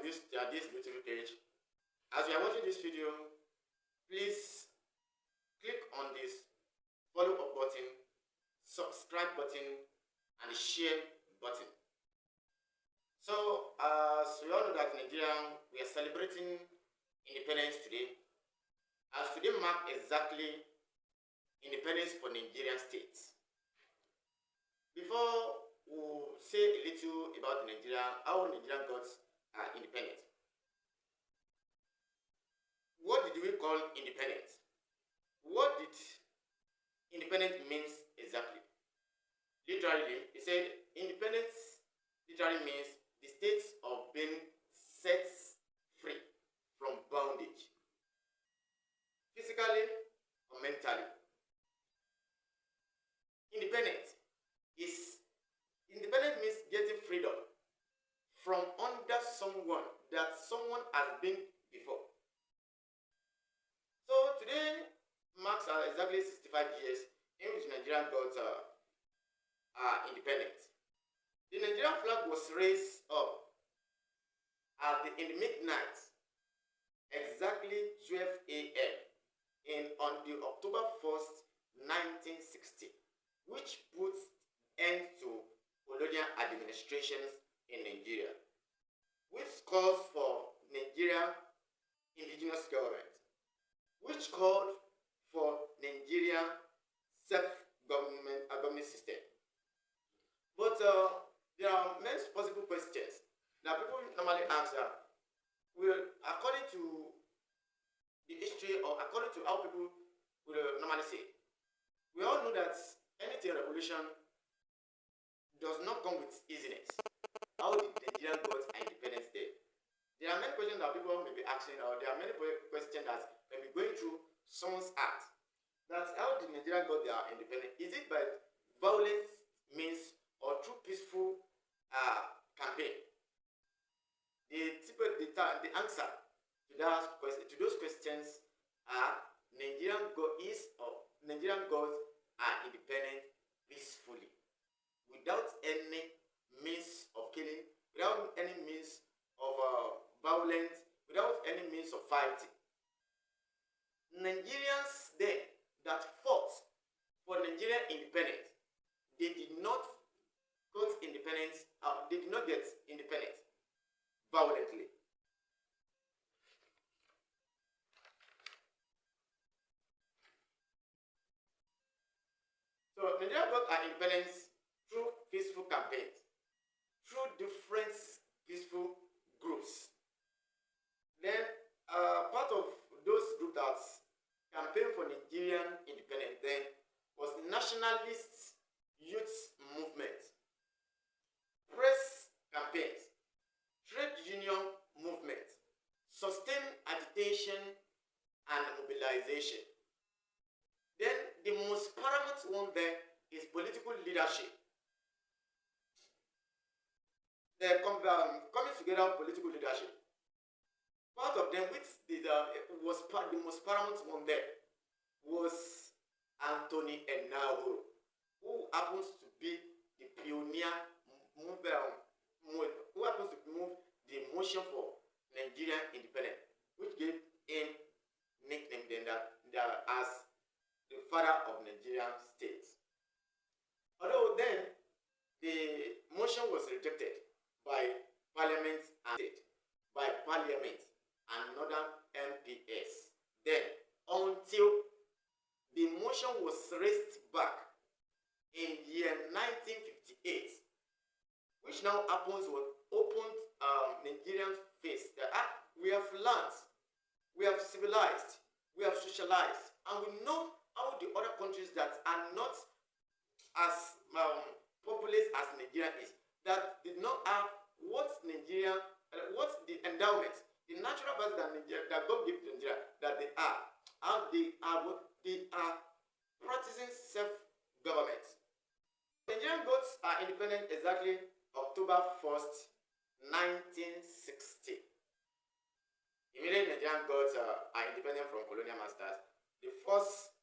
this beautiful page. As you are watching this video, please click on this follow up button, subscribe button, and the share button. So, as we all know that in Nigeria, we are celebrating independence today. As today marks exactly independence for Nigerian states. Before we say a little about Nigeria, how Nigerian got independent. What did we call independence? What did independence means exactly? Literally, it said independence literally means the state of being set free from bondage, physically or mentally. Independence means getting freedom from under someone that someone has been before. So today marks exactly 65 years in which Nigeria got independence. The Nigerian flag was raised up in the midnight, exactly 12 a.m. on the October 1st, 1960, which puts end to colonial administrations in Nigeria, which calls for Nigeria indigenous government, which called for Nigeria self-government government system. But there are many possible questions that people normally ask according to the history or according to how people will normally say, we all know that anything revolution does not come with easiness. How did Nigeria got independence there? There are many questions that people may be asking, or there are many questions that may be going through someone's heart. That's how did Nigeria got their independence? Is it by violence means or through peaceful campaign? The answer to those questions are Nigerian gods are independent peacefully, without any means of killing, without any means of violence, without any means of fighting. Nigerians then that fought for Nigerian independence, they did not get independence violently. So Nigeria got our independence through peaceful campaigns, through different peaceful groups. Then part of those groups that campaigned for Nigerian independence then was nationalist youth movement, press campaigns, trade union movement, sustained agitation and mobilization. Then the most paramount one there is political leadership. The coming together of political leadership. Part of them, which the most paramount one there, was Anthony Enahoro, who happens to be the pioneer who happens to move the motion for Nigerian independence, which gave him nickname then that as the father of Nigerian states. Although then the motion was rejected by Parliament and state, by Parliament and Northern MPS. Then until the motion was raised back in year 1958, which now happens what opened Nigerian face that we have learned, we have civilized, we have socialized, and we know how the other countries that are not as populous as Nigeria is, that did not have what the endowment, the natural value that God gave to Nigeria, that they are, and they are practicing self-government. Nigerian goats are independent exactly October 1st, 1960. Immediately Nigerian gods are independent from colonial masters. The first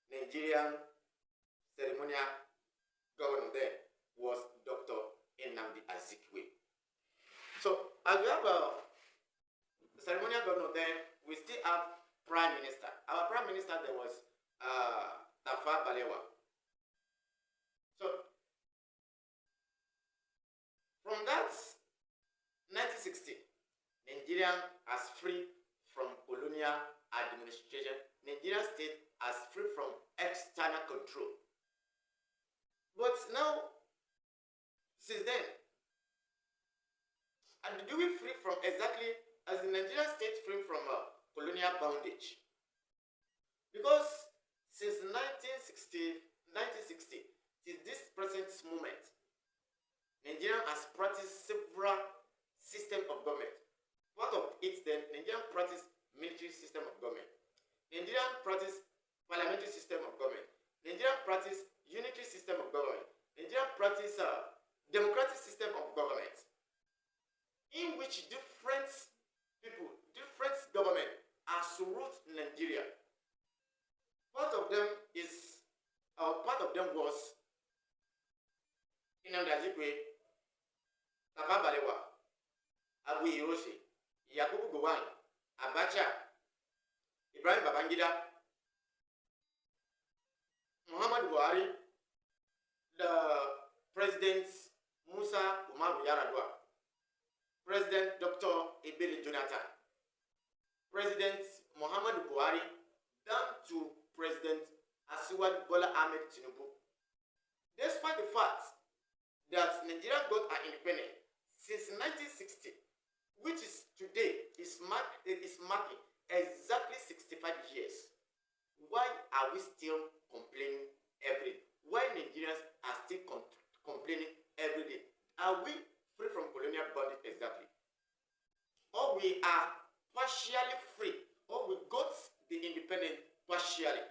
Nigerian ceremonial governor there was Dr. Nnamdi Azikiwe. So as we have a ceremonial governor, then we still have prime minister. Our prime minister there was Tafawa Balewa. So from that 1960, Nigeria as free from colonial administration. Nigerian state as free from external control. But now, since then, and do we free from exactly as the Nigerian state free from colonial bondage? Because since 1960 till this present moment, Nigeria has practiced several systems of government. Part of it then, Nigerian practice military system of government. Nigerian practice parliamentary system of government. Nigerian practice unitary system of government. Nigerian practice democratic system of government, in which different people, different government are ruled Nigeria. Part of them was Nnamdi Azikiwe, Tafawa Balewa, Abu Hiroshi, Yakubu Gowon, Abacha, Ibrahim Babangida, Muhammadu Buhari, the President Musa Umaru Yar'Adua, President Dr. Ebele Jonathan, President Muhammadu Buhari, down to President Asiwaju Bola Ahmed Tinubu. Despite the fact that Nigeria got our independence since 1960, which is today is marking exactly 65 years, why are we still complaining every day? Why Nigerians are still complaining every day? Are we free from colonial bondage exactly? Or we are partially free, or we got the independence partially?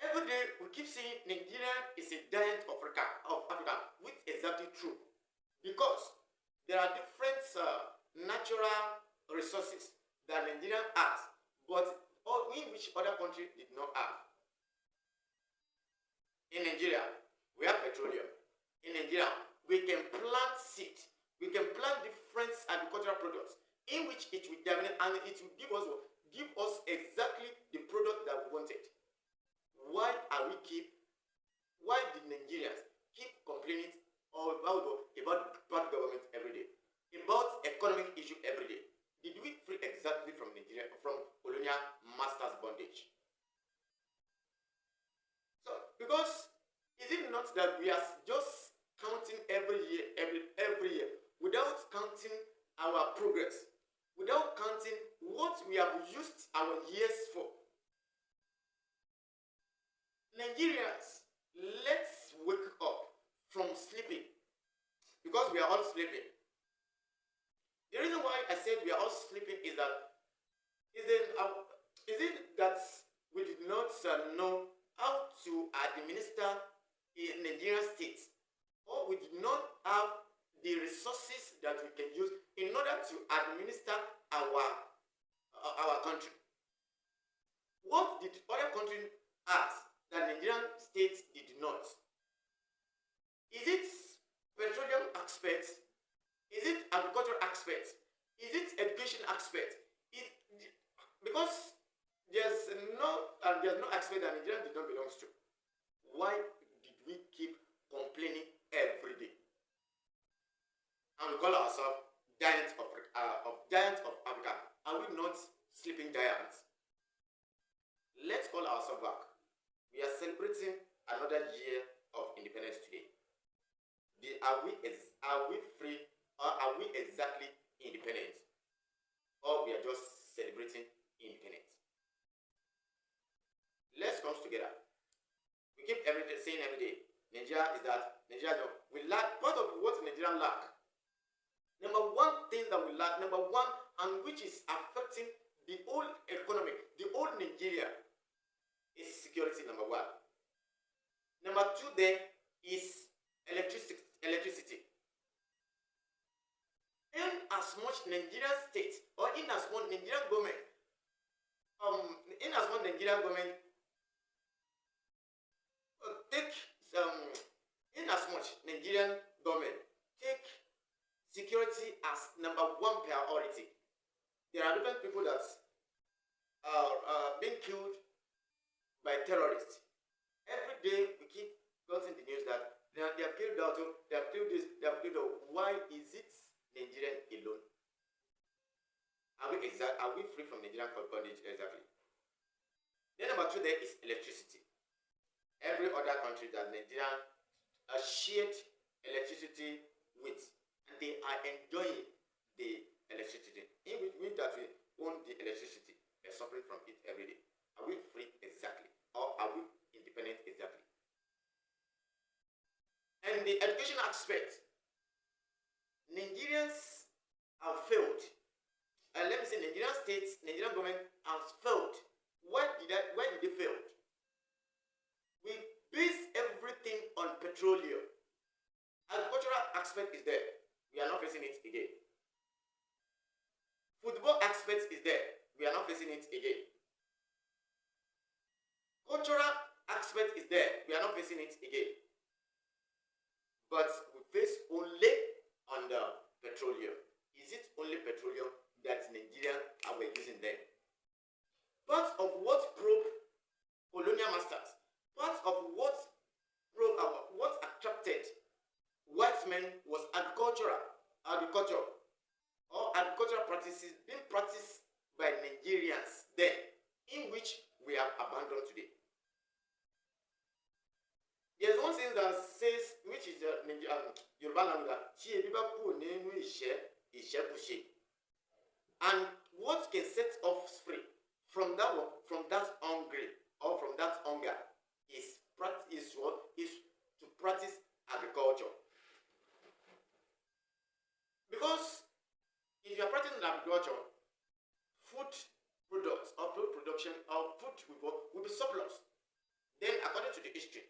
Every day we keep saying Nigeria is a giant of Africa, which is exactly true. Because there are different natural resources that Nigeria has, but in which other country did not have. In Nigeria, we have petroleum. In Nigeria, we can plant seed. We can plant different agricultural products in which it will germinate and it will give us exactly the product that we wanted. Why did Nigerians keep complaining about bad government every day, about economic issue every day? Did we free exactly from Nigeria, from colonial masters bondage? So, because is it not that we are just counting every year, without counting our progress, without counting what we have used our years for? Nigerians, let's wake up from sleeping, because we are all sleeping. The reason why I said we are all sleeping is that is it that we did not know how to administer a Nigerian state, or we did not have the resources that we can use in order to administer our country? What did other countries have that Nigerian states did not? Is it petroleum aspect? Is it agricultural aspect? Is it education aspect? Because there's no aspect that Nigeria did not belong to. Why did we keep complaining every day? And we call ourselves giants of Africa. Are we not sleeping giants? Let's call ourselves back. We are celebrating another year of independence today. Are we free, or are we exactly independent? Or we are just celebrating independence? Let's come together. We keep saying every day, Nigeria is that, Nigeria no. We lack, part of what Nigeria lack. Number one thing that we lack, and which is affecting the whole economy, the whole Nigeria, is security, number one. Number two then is electricity. In as much Nigerian state, or in as much Nigerian government, take in as much Nigerian government take security as number one priority. There are different people that are being killed by terrorists. Every day we keep getting the news that they have killed Dauto, they have killed this, they have killed that. Why is it Nigerian alone? Are we free from Nigerian bondage exactly? Then number two there is electricity. Every other country that Nigeria shared electricity with, and they are enjoying the electricity. In which that we own the electricity, we are suffering from it every day. Are we free exactly? Or are we independent exactly? And the education aspect, Nigerians have failed. And let me say, Nigerian states, Nigerian government has failed. Why did they fail? We base everything on petroleum. Agricultural aspect is there. We are not facing it again. Football aspect is there. We are not facing it again. Cultural aspect is there. We are not facing it again. But we face only on the petroleum. Is it only petroleum that Nigeria are using there? Part of what probe colonial masters, part of what attracted white men was agriculture, or agricultural practices being practiced by Nigerians then, in which we have abandoned today. There's one thing that says, which is Yoruba language, and what can set us free from that one, from that hungry or from that hunger, is to practice agriculture. Because if you are practicing agriculture, food products or food production or food will be surplus. Then, according to the history,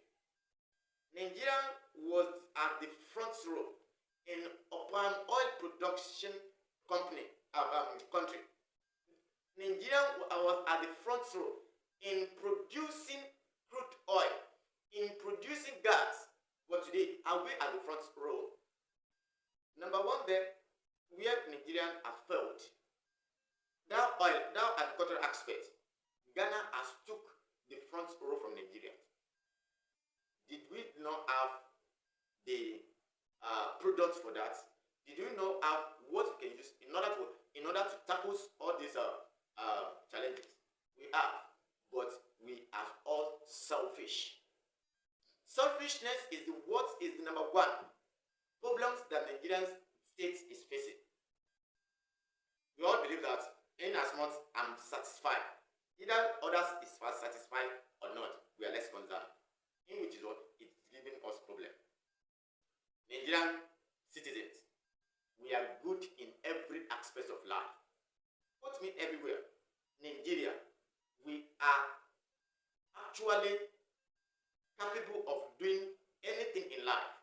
Nigeria was at the front row in palm oil production country. Nigeria was at the front row in producing crude oil, in producing gas. But today, are we at the front row? Number one there, where Nigerian have failed. That agricultural aspect, Ghana has took the front row from Nigeria. Did we not have the products for that? Did we not have what we can use in order to tackle all these challenges? We have, but we are all selfish. Selfishness is the number one problems that Nigerian state is facing. We all believe that in as much I'm satisfied, either others is satisfied or not, we are less concerned. In which is what it's giving us problem. Nigerian citizens, we are good in every aspect of life. What mean everywhere? Nigeria, we are actually capable of doing anything in life,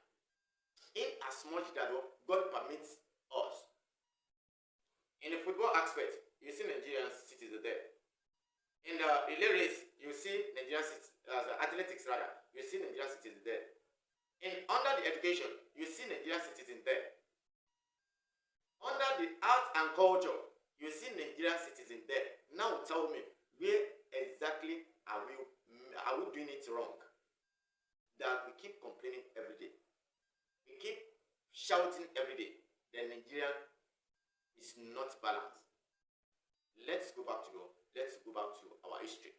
in as much that God permits us. In the football aspect, you see Nigerian citizens there. In the relay race, you see Nigerian citizens, athletics rather, you see Nigerian citizens there. Under the education, you see Nigerian citizens there. Under the art and culture, you see Nigerian citizens there. Now tell me, where exactly are we doing it wrong? That we keep complaining every day. We keep shouting every day that Nigeria is not balanced. Let's go back to our history.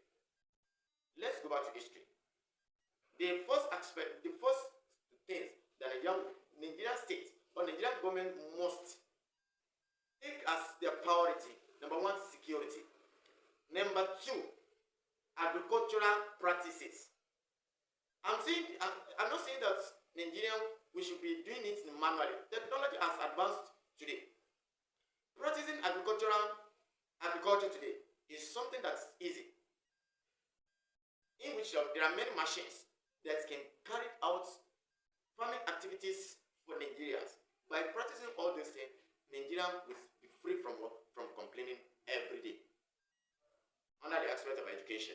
Let's go back to history. The first aspect, the first things that Nigerian state or Nigerian government must take as their priority: number one, security. Number two, agricultural practices. I'm not saying that Nigerian we should be doing it manually. Technology has advanced today. Practicing agriculture today is something that's easy, in which there are many machines that can carry out farming activities for Nigerians. By practicing all these things, Nigeria will be free from complaining every day. Under the aspect of education,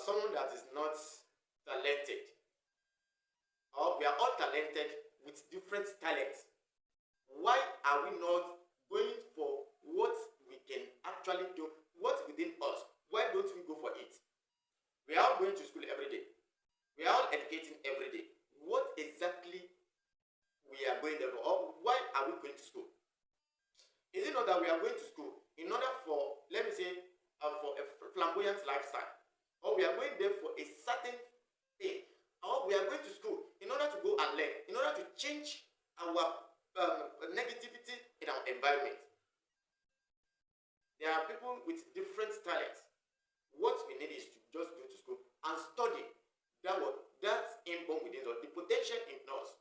someone that is not talented, or we are all talented with different talents. Why are we not going for what we can actually do, what's within us? Why don't we go for it? We are all going to school every day. We are all educating every day. What exactly we are going there for? Or why are we going to school? Is it not that we are going to school in order for, let me say, for a flamboyant lifestyle? Or we are going there for a certain thing? Or we are going to school in order to go and learn, in order to change our negativity in our environment? There are people with different talents. What we need is to just go to school and study that's inborn within us, the potential in us.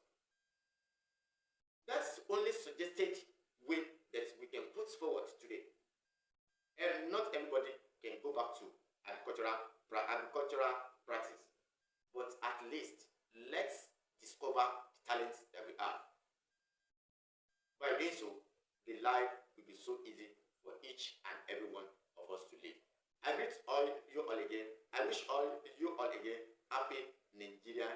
That's only suggested way that we can put forward today. And not everybody can go back to agricultural practice. But at least let's discover the talents that we have. By doing so, the life will be so easy for each and every one of us to live. I greet you all again. I wish you all again happy Nigerian